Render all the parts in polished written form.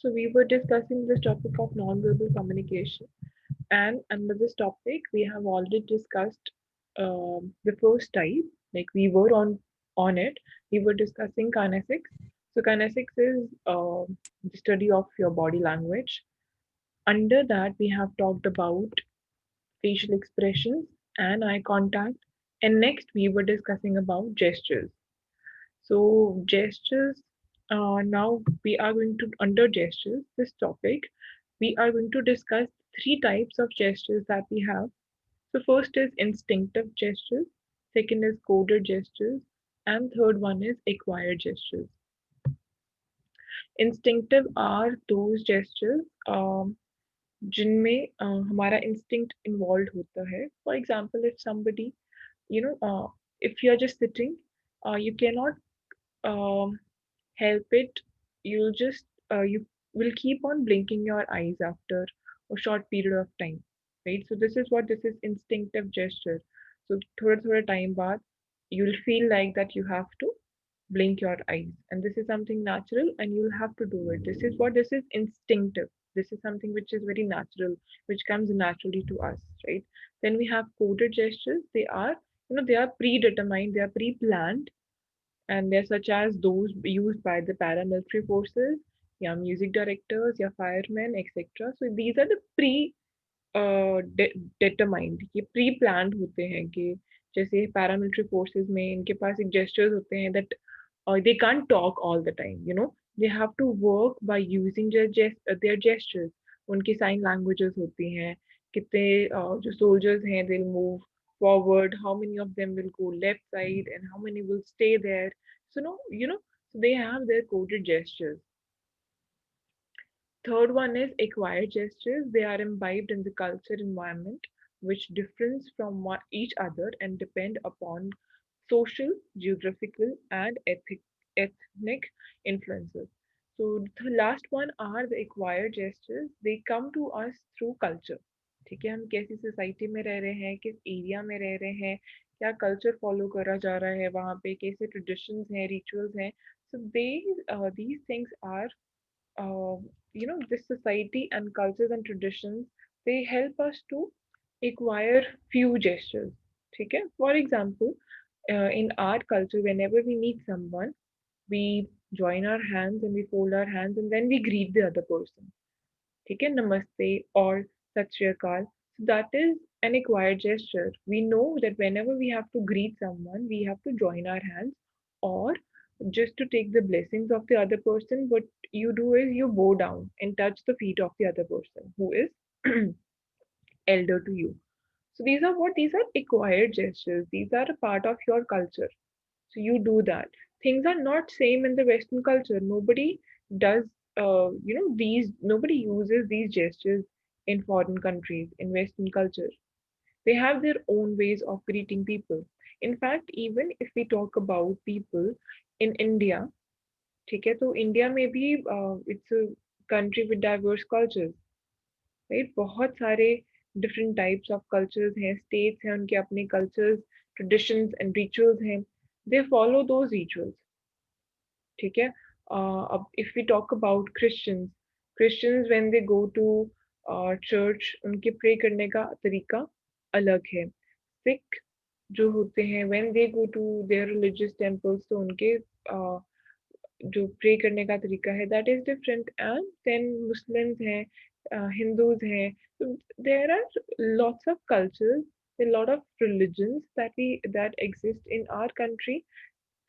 So we were discussing this topic of non-verbal communication, and under this topic, we have already discussed the first type. Like we were on it. We were discussing kinesics. So kinesics is the study of your body language. Under that, we have talked about facial expressions and eye contact. And next, we were discussing about gestures. So gestures, now we are going to, under gestures, this topic, we are going to discuss three types of gestures that we have. So first is instinctive gestures, second is coded gestures, and third one is acquired gestures. Instinctive are those gestures जिनमें हमारा instinct involved होता है. For example, if somebody, you know, if you are just sitting, you cannot um, help it. You'll just you will keep on blinking your eyes after a short period of time, right? So this is instinctive gesture. So थोड़ा time बाद you'll feel like that you have to blink your eyes, and this is something natural and you'll have to do it. This is instinctive. This is something which is very natural, which comes naturally to us, right? Then we have coded gestures. They are, they are predetermined, they are pre-planned, and they're such as those used by the paramilitary forces, yeah, music directors, yeah, firemen, etc. So these are the determined, ये pre planned होते हैं कि जैसे paramilitary forces में इनके पास एक gestures होते हैं that they can't talk all the time, they have to work by using their gestures. उनकी साइन लैंग्वेजेस होती हैं, कितने जो सोल्जर्स हैं they'll move forward, how many of them will go left side and how many will stay there. So no, so they have their coded gestures. Third one is acquired gestures. They are imbibed in the culture environment, which differs from each other and depend upon social, geographical, and ethnic influences. So the last one are the acquired gestures. They come to us through culture. ठीक है, हम कैसी society में रह रहे हैं, किस area में रह रहे हैं, क्या कल्चर फॉलो करा जा रहा है वहाँ पे, कैसे ट्रेडिशंस हैं, रिचुअल्स हैं. So these things are uh, this society and cultures and traditions, they help us to acquire few gestures. Okay? For example, in our culture, whenever we meet someone, we join our hands and we fold our hands and then we greet the other person. ठीक है, namaste or sat shri akal. So that is an acquired gesture. We know that whenever we have to greet someone, we have to join our hands, or just to take the blessings of the other person, what you do is you bow down and touch the feet of the other person who is elder to you. So these are acquired gestures. These are a part of your culture. So you do that. Things are not same in the Western culture. Nobody does, nobody uses these gestures in foreign countries, in Western culture. They have their own ways of greeting people. In fact, even if we talk about people in India, ठीक है, तो India में भी it's a country with diverse cultures, right? बहुत सारे different types of cultures हैं, states हैं, उनके अपने cultures, traditions and rituals हैं. They follow those rituals. ठीक है. अब if we talk about Christians when they go to church, उनके pray करने का तरीका अलग है. Sikh जो होते हैं when they go to their religious temples, तो उनके जो प्रे करने का तरीका है that is different. And then Muslims हैं, Hindus हैं. So there are lots of cultures, a lot of religions that exist in our country,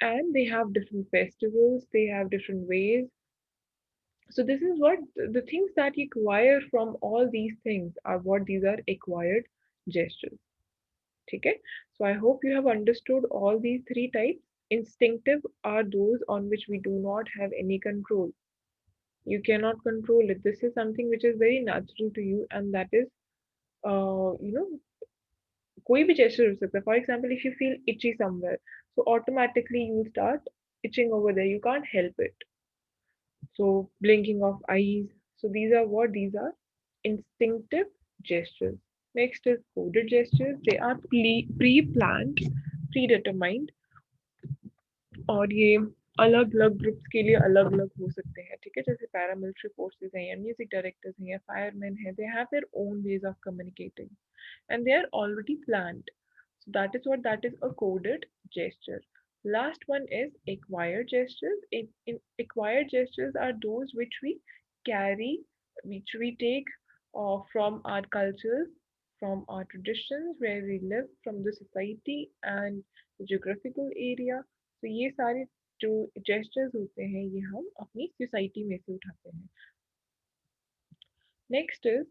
and they have different festivals, they have different ways. So this is what the things that you acquire from all these things are, what these are acquired gestures. Okay, so I hope you have understood all these three types. Instinctive are those on which we do not have any control. You cannot control it. This is something which is very natural to you, and that is, you know, कोई भी gesture हो सकता है. For example, if you feel itchy somewhere, so automatically you start itching over there. You can't help it. So blinking of eyes. So these are what? These are instinctive gestures. Next is coded gestures. They are pre-planned, predetermined, और ये अलग अलग groups के लिए अलग अलग हो सकते हैं. ठीक है, जैसे पैरामिलिट्री फोर्सेस हैं या म्यूजिक डायरेक्टर्स हैं या फायरमैन हैं, they have their own ways of communicating and they are already planned. So that is a coded gesture. Last one is acquired gestures. In acquired gestures are those which we carry, which we take from our cultures, from our traditions, where we live, from the society and the geographical area. So ये सारे जो gestures होते हैं ये हम अपनी society में से उठाते हैं. Next is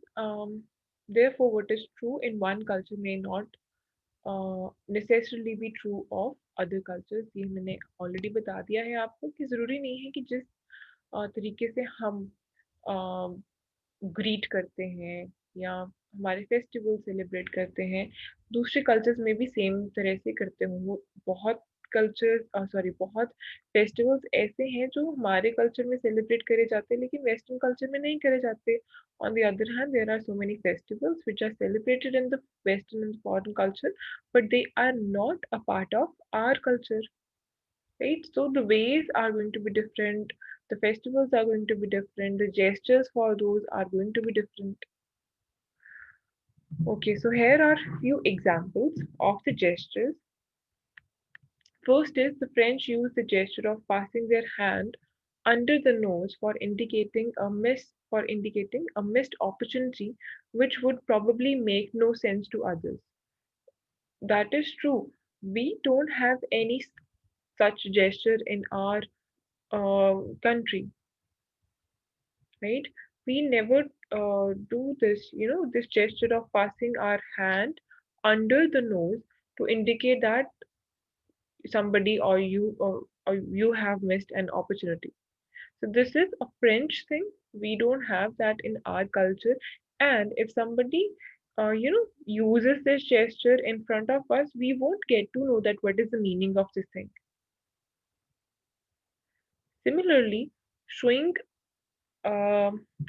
therefore what is true in one culture may not necessarily be true of other cultures. ये मैंने ऑलरेडी बता दिया है आपको कि ज़रूरी नहीं है कि जिस तरीके से हम ग्रीट करते हैं या हमारे फेस्टिवल सेलिब्रेट करते हैं दूसरे कल्चर्स में भी सेम तरह से करते हों. वो बहुत कल्चर्स सॉरी बहुत फेस्टिवल्स ऐसे हैं जो हमारे कल्चर में सेलिब्रेट करे जाते हैं लेकिन वेस्टर्न कल्चर में नहीं करे जाते. On the other hand, there are so many festivals which are celebrated in the Western and foreign culture, but they are not a part of our culture, right? So the ways are going to be different, the festivals are going to be different, the gestures for those are going to be different. Okay, so here are few examples of the gestures. First is the French use the gesture of passing their hand under the nose for indicating a missed opportunity which would probably make no sense to others. That is true. We don't have any such gesture in our country, right? We never do this, this gesture of passing our hand under the nose to indicate that somebody or you have missed an opportunity. So this is a French thing. We don't have that in our culture. And if somebody, uses this gesture in front of us, we won't get to know that what is the meaning of this thing. Similarly, showing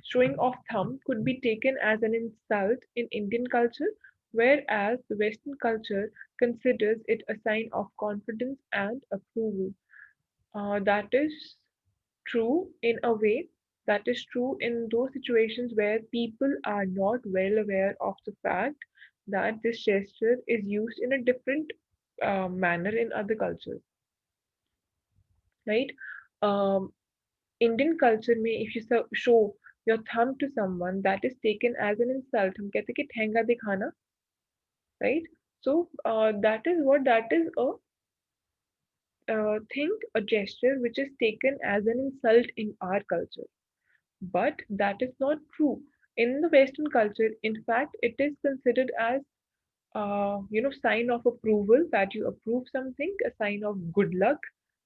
showing of thumb could be taken as an insult in Indian culture, whereas the Western culture considers it a sign of confidence and approval. That is true in a way. That is true in those situations where people are not well aware of the fact that this gesture is used in a different manner in other cultures, right? Um, Indian culture में if you show your thumb to someone, that is taken as an insult. हम कहते हैं कि ठेंगा दिखाना, right? So that is a thing, a gesture which is taken as an insult in our culture. But that is not true. In the Western culture, in fact, it is considered as sign of approval that you approve something, a sign of good luck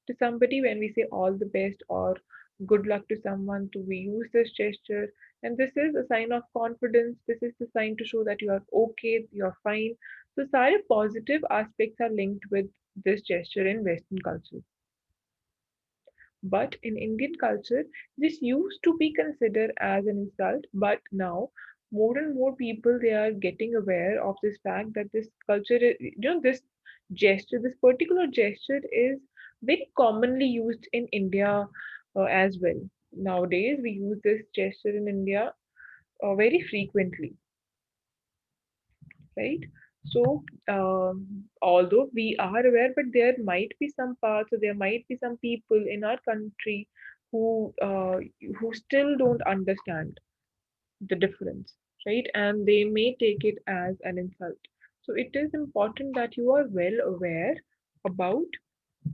to somebody when we say all the best or good luck to someone to we use this gesture. And this is a sign of confidence. This is the sign to show that you are okay, you're fine. So, सारे positive aspects are linked with this gesture in Western culture. But in Indian culture, this used to be considered as an insult, but now more and more people they are getting aware of this fact that this culture, this gesture, this particular gesture is very commonly used in India as well. Nowadays, we use this gesture in India very frequently, right? So, although we are aware, but there might be some parts, or there might be some people in our country who uh, who still don't understand the difference, right? And they may take it as an insult. So, it is important that you are well aware about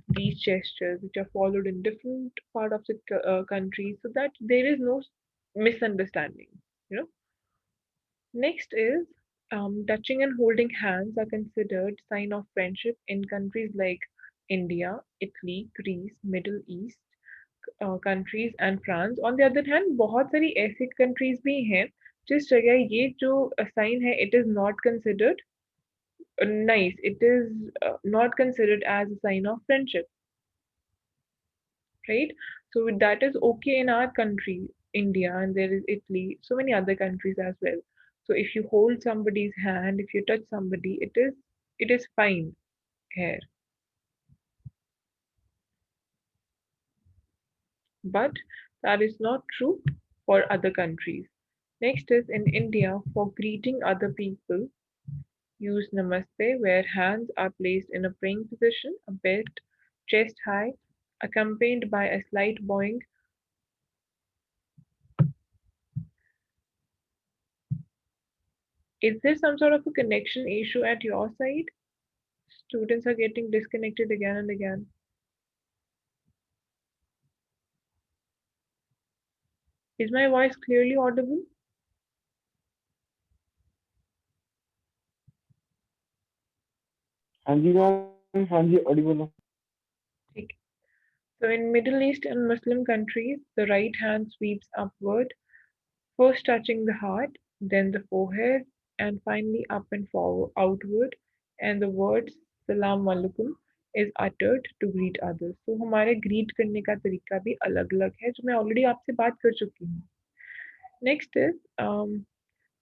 these gestures which are followed in different part of the country, so that there is no misunderstanding. You know. Next is touching and holding hands are considered sign of friendship in countries like India, Italy, Greece, Middle East countries and France. On the other hand, बहुत सारी ऐसी countries भी हैं जिस जगह ये जो sign है it is not considered nice. It is not considered as a sign of friendship, right? So that is okay in our country, India, and there is Italy, so many other countries as well. So if you hold somebody's hand, if you touch somebody, it is fine here. But That is not true for other countries. Next is in India, for greeting other people, use namaste, where hands are placed in a praying position, a bit chest high, accompanied by a slight bowing. Is there some sort of a connection issue at your side? Students are getting disconnected again and again. Is my voice clearly audible? हाँ जी ma'am, हाँ जी Audible हो। Okay. So in Middle East and Muslim countries, the right hand sweeps upward, first touching the heart, then the forehead, and finally up and forward, outward, and the words Salam Alaikum is uttered to greet others. So हमारे greet करने का तरीका भी अलग-अलग है जो मैं already आपसे बात कर चुकी हूँ. Next is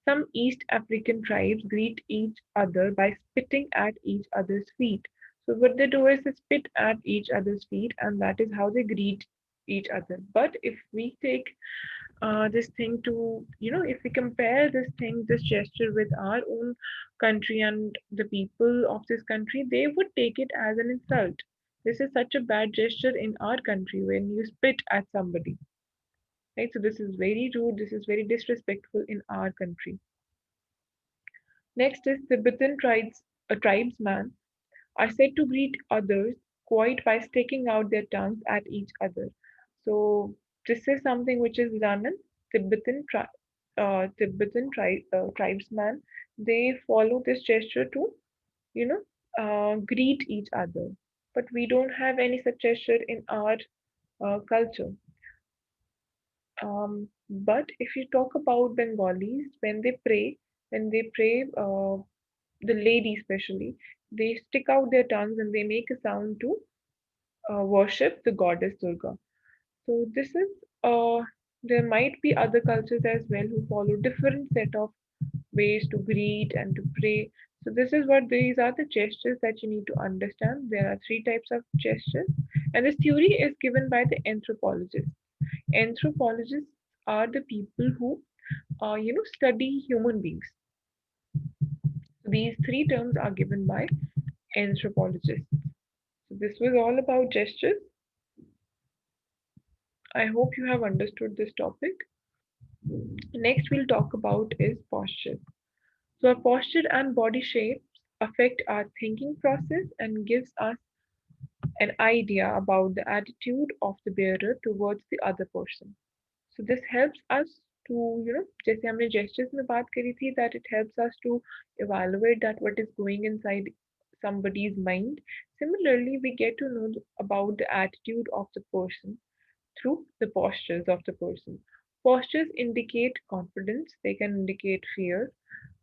some East African tribes greet each other by spitting at each other's feet. So what they do is they spit at each other's feet, and that is how they greet each other. But if we take this thing to, if we compare this thing, this gesture with our own country and the people of this country, they would take it as an insult. This is such a bad gesture in our country when you spit at somebody, right? So this is very rude. This is very disrespectful in our country. Next is Tibetan tribes. A tribesman are said to greet others quite by sticking out their tongues at each other. So this is something which is done in Tibetan tribesman. They follow this gesture to you know greet each other, but we don't have any such gesture in our culture. But if you talk about Bengalis, when they pray, the ladies especially, they stick out their tongues and they make a sound to worship the goddess Durga. So this is there might be other cultures as well who follow different set of ways to greet and to pray. So this is what these are the gestures that you need to understand. There are three types of gestures, and this theory is given by the anthropologists. Anthropologists are the people who study human beings. These three terms are given by anthropologists. So this was all about gestures. I hope you have understood this topic. Next we'll talk about is posture. So our posture and body shapes affect our thinking process and gives us an idea about the attitude of the bearer towards the other person. So this helps us to, जैसे हमने gestures में बात करी थी, that it helps us to evaluate that what is going inside somebody's mind. Similarly, we get to know about the attitude of the person through the postures of the person. Postures indicate confidence, they can indicate fear,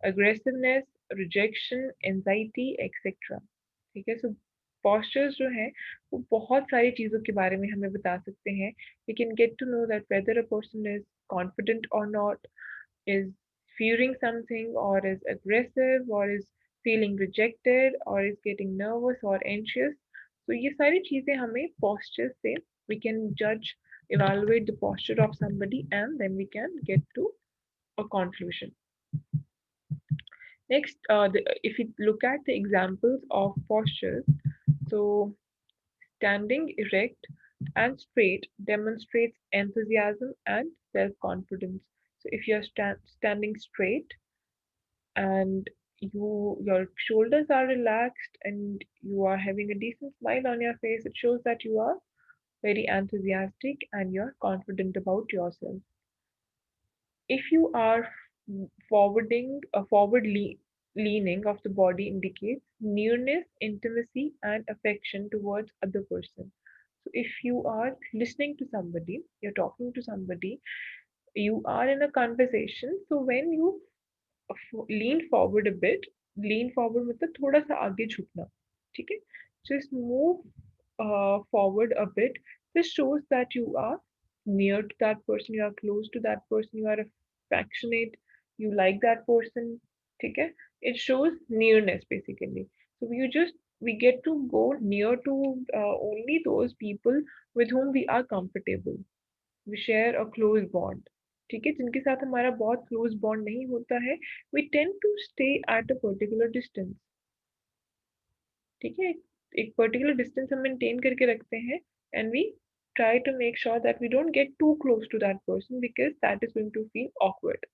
aggressiveness, rejection, anxiety, etc. ठीक है, so postures जो हैं वो बहुत सारी चीज़ों के बारे में हमें बता सकते हैं. We can get to know that whether a person is confident or not, is fearing something, or is aggressive, or is feeling rejected, or is getting nervous or anxious. So ये सारी चीज़ें हमें postures से we can judge, evaluate the posture of somebody, and then we can get to a conclusion. Next, if you look at the examples of postures, so standing erect and straight demonstrates enthusiasm and self-confidence. So if you're standing straight and your shoulders are relaxed and you are having a decent smile on your face, it shows that you are very enthusiastic and you're confident about yourself. If you are leaning of the body indicates nearness, intimacy, and affection towards other person. So if you are listening to somebody, you're talking to somebody, you are in a conversation. So when you lean forward a bit, lean forward मतलब थोड़ा सा आगे झुकना, ठीक है? Just move forward a bit. This shows that you are near to that person, you are close to that person, you are affectionate, you like that person, ठीक है? It shows nearness basically. So we get to go near to only those people with whom we are comfortable. We share a close bond. ठीक है, जिनके साथ हमारा बहुत close bond नहीं होता है, we tend to stay at a particular distance. ठीक है, एक पर्टिकुलर डिस्टेंस हम मेंटेन करके रखते हैं, and we try to make sure that we don't get too close to that person because that is going to feel awkward.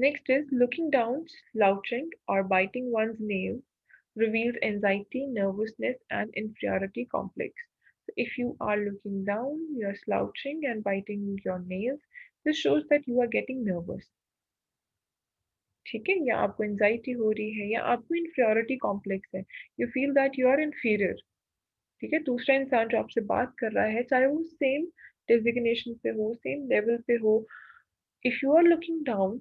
Next is looking down, slouching, or biting one's nails reveals anxiety, nervousness, and inferiority complex. So if you are looking down, you're slouching and biting your nails, this shows that you are getting nervous. ठीक है, या आपको anxiety हो रही है या आपको inferiority complex है, you feel that you are inferior. ठीक है, दूसरा इंसान जो आपसे बात कर रहा है, चाहे वो सेम डेजिग्नेशन पे हो, सेम लेवल पे हो, if you are looking down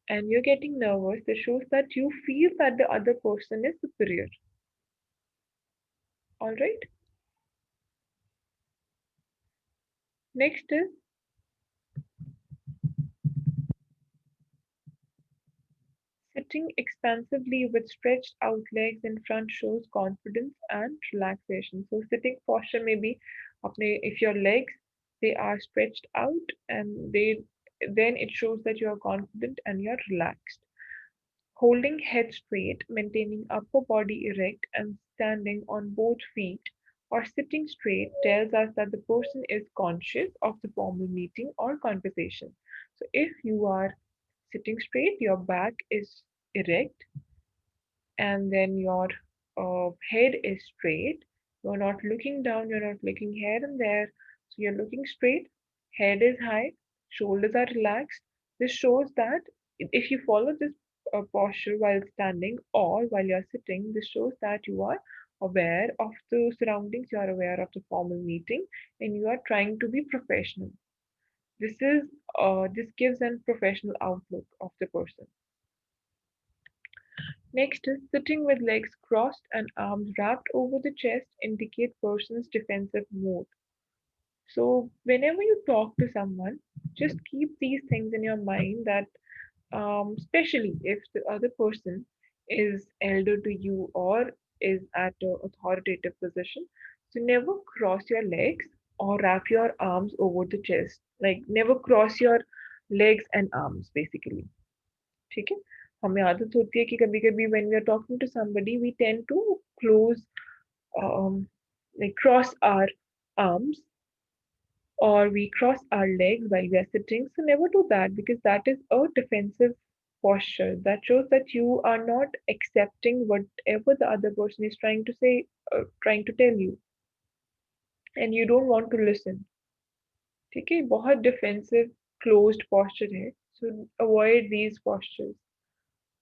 and you're getting nervous, this shows that you feel that the other person is superior. All right. Next is sitting expansively with stretched out legs in front shows confidence and relaxation. So sitting posture may be if your legs they are stretched out and they then it shows that you are confident and you are relaxed. Holding head straight, maintaining upper body erect, and standing on both feet or sitting straight tells us that the person is conscious of the formal meeting or conversation. So, if you are sitting straight, your back is erect, and then your head is straight. You're not looking down, you're not looking here and there. So you're looking straight, head is high, shoulders are relaxed. This shows that if you follow this posture while standing or while you're sitting, this shows that you are aware of the surroundings, you are aware of the formal meeting, and you are trying to be professional. This gives a professional outlook of the person. Next is sitting with legs crossed and arms wrapped over the chest indicate person's defensive mode. So whenever you talk to someone, just keep these things in your mind that especially if the other person is elder to you or is at an authoritative position, so never cross your legs or wrap your arms over the chest. Like never cross your legs and arms basically. ठीक है, हमें आदत होती है कि कभी कभी when we are talking to somebody we tend to close um, like cross our arms or we cross our legs while we are sitting. So never do that because that is a defensive posture. That shows that you are not accepting whatever the other person is trying to say, trying to tell you, and you don't want to listen. ठीक है, बहुत defensive closed posture है. So avoid these postures.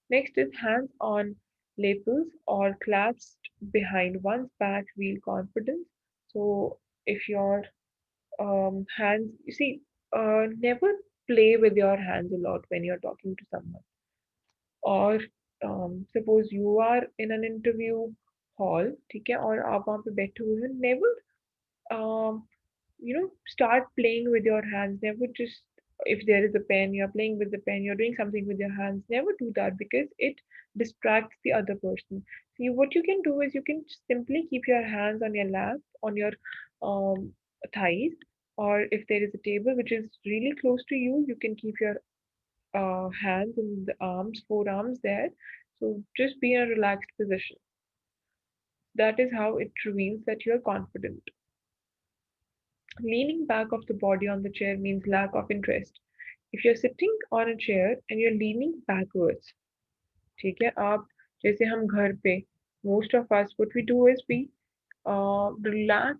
Next is hands on lapels or clasped behind one's back reveal confidence. So if your hands, you see, never play with your hands a lot when you're talking to someone. Or suppose you are in an interview hall, ठीक है, और आप वहाँ पे बैठे हुए हैं, never um, start playing with your hands. Never just if there is a pen, you're playing with the pen, you're doing something with your hands. Never do that because it distracts the other person. See, what you can do is you can simply keep your hands on your lap, on your um, thighs, or if there is a table which is really close to you, you can keep your hands and the arms, forearms there. So just be in a relaxed position. That is how it reveals that you are confident. Leaning back of the body on the chair means lack of interest. If you're sitting on a chair and you're leaning backwards, ठीक है, आप जैसे हम घर पे most of us what we do is we relax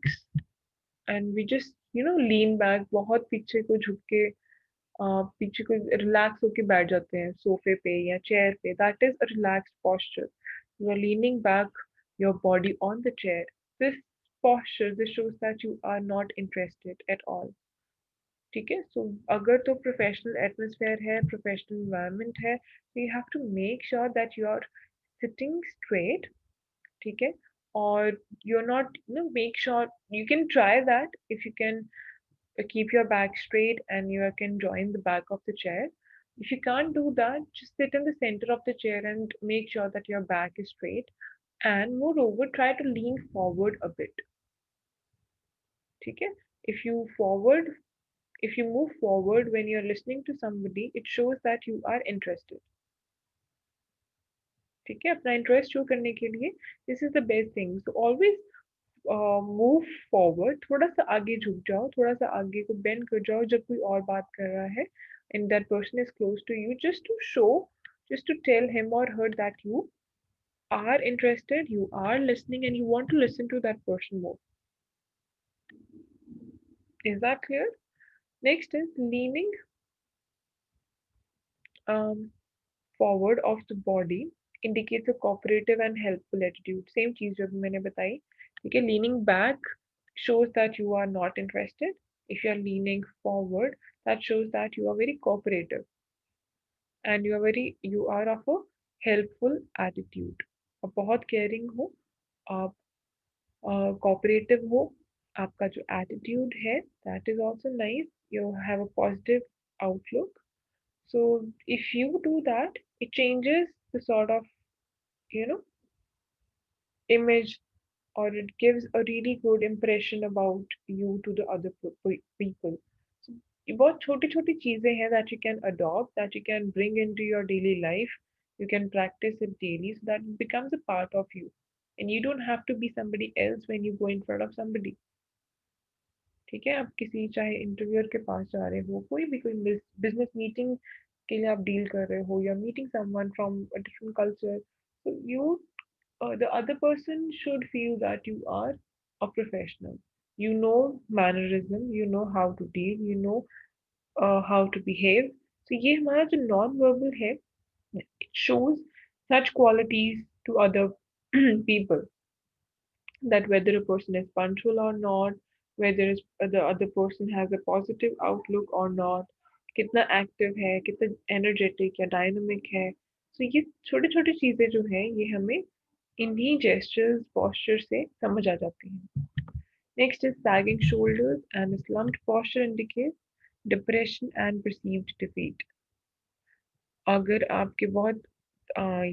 and we just lean back बहुत पीछे को झुक के पीछे को रिलैक्स होके बैठ जाते हैं सोफे पे या चेयर पे. That is a relaxed posture. You are leaning back your body on the chair. This posture, this shows that you are not interested at all. ठीक है, सो अगर तो प्रोफेशनल एटमोसफेयर है, प्रोफेशनल इन्वायरमेंट है, तो you have to make sure that you are sitting straight. ठीक है, और you are not make sure you can try that if you can keep your back straight and you can join the back of the chair. If you can't do that, just sit in the center of the chair and make sure that your back is straight. And moreover, try to lean forward a bit. ठीक है, If you forward, if you move forward when you're listening to somebody, it shows that you are interested. ठीक है, अपना interest show करने के लिए this is the best thing. So always move forward, थोड़ा सा आगे झुक जाओ, थोड़ा सा आगे को बेंड कर जाओ जब कोई और बात कर रहा है and that person is close to you, just to show, just to tell him or her that you are interested, you are listening, and you want to listen to that person more. Is that clear? Next is leaning um, forward of the body indicates a cooperative and helpful attitude. Same चीज जो अभी मैंने बताई. ठीक है, leaning back shows that you are not interested. If you are leaning forward, that shows that you are very cooperative and you are of a helpful attitude. आप बहुत caring हो, आप cooperative हो, आपका जो attitude है that is also nice. You have a positive outlook. So if you do that, it changes the sort of, you know, image, or it gives a really good impression about you to the other people. So ये बहुत छोटी छोटी चीजें हैं that you can adopt, that you can bring into your daily life. You can practice it daily so that it becomes a part of you. And you don't have to be somebody else when you go in front of somebody. ठीक है, आप किसी चाहे interviewer के पास जा रहे हो, कोई बिजनेस मीटिंग के लिए आप डील कर रहे हो, या meeting someone from a different culture, so you the other person should feel that you are a professional. You know mannerism, you know how to deal, you know how to behave. So ये हमारा जो non verbal है, it shows such qualities to other people, that whether a person is punctual or not, whether the other person has a positive outlook or not, कितना active है, कितना energetic या dynamic है. सो ये छोटी छोटी चीजें जो हैं ये हमें इन्हीं जेस्चर्स पोस्चर से समझ आ जाती हैं. Next is sagging shoulders, and a slumped posture indicates depression and perceived defeat. अगर आपके बहुत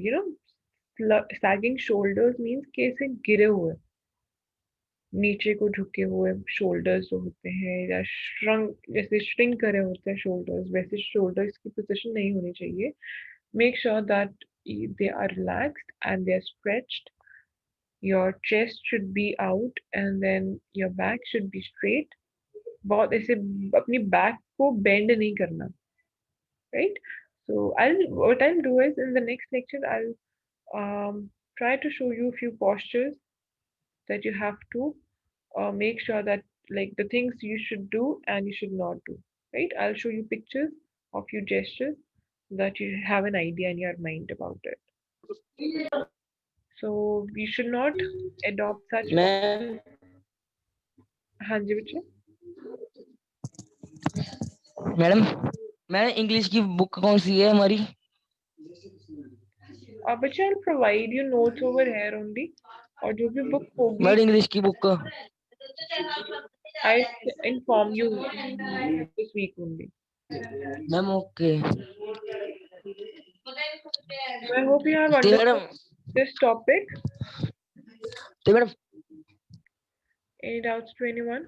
you know sagging shoulders means कि ऐसे गिरे हुए, नीचे को झुके हुए शोल्डर्स जो होते हैं, या श्रंक, जैसे श्रिंक करे होते हैं शोल्डर्स, वैसे शोल्डर्स की पोजीशन नहीं होनी चाहिए. Make sure that they are relaxed and they are stretched. Your chest should be out and then your back should be straight. बहुत ऐसे अपनी बैक को बेंड नहीं करना, right? So I'll do is in the next lecture I'll try to show you a few postures that you have to make sure that, like, the things you should do and you should not do, right? I'll show you pictures of few gestures so that you have an idea in your mind about it. So we should not adopt such. Ma'am हाँ जी बच्चे. Madam madam English की book कौन सी है हमारी? बच्चे I'll provide you notes over here only, और जो भी book होगी मैडम इंग्लिश की book I'll inform you this week only. Ma'am okay. So I hope you have तो मैडम understood this topic. तो madam Any doubts to anyone?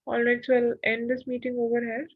Alright, so I'll end this meeting over here.